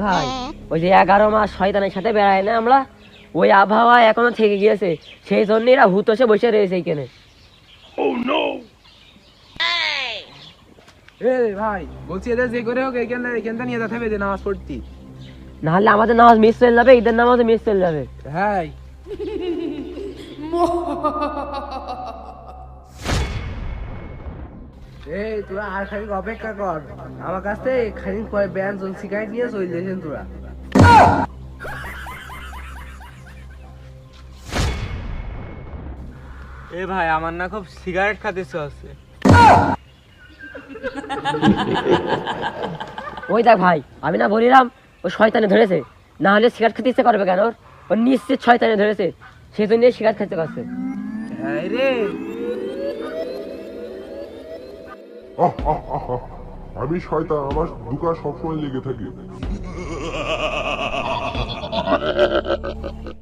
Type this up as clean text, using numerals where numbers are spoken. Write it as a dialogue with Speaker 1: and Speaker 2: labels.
Speaker 1: ভাই ওই যে 11 মাস শয়তানের সাথে বেড়ায় না আমরা, ওই আবহাওয়া এখনো থেকে গিয়েছে, সেই জন্য এরা হুতোষে বসে রয়েছে এইখানে।
Speaker 2: এ ভাই বলছি এদের যে করে হোক এখানটা নিয়ে যেতে হবে যে নামাজ পড়তি।
Speaker 1: নাহলে আমাদের নামাজ মিস চলে যাবে, ঈদের নামাজও মিস চলে যাবে।
Speaker 2: হ্যাঁ এই তোরা আর খালি অপেক্ষা কর, আমার কাছ থেকে খানিক পরে ব্যঞ্জন সিগারেট নিয়ে চলে যেছেন তোরা। এ ভাই আমার না খুব সিগারেট খেতে ইচ্ছে হচ্ছে।
Speaker 1: ওই দেখ ভাই, আমি না বলিলাম ও শয়তানে ধরেছে, না হলে সিগারেট খেতে ইচ্ছে করবে কেন? ওর নিশ্চিত শয়তানে ধরেছে, সেই জন্য সিগারেট খেতে পারছে।
Speaker 2: হ্যাঁ রে
Speaker 3: আমি শয়তান, আমার দুকা সবসময় লেগে থাকে।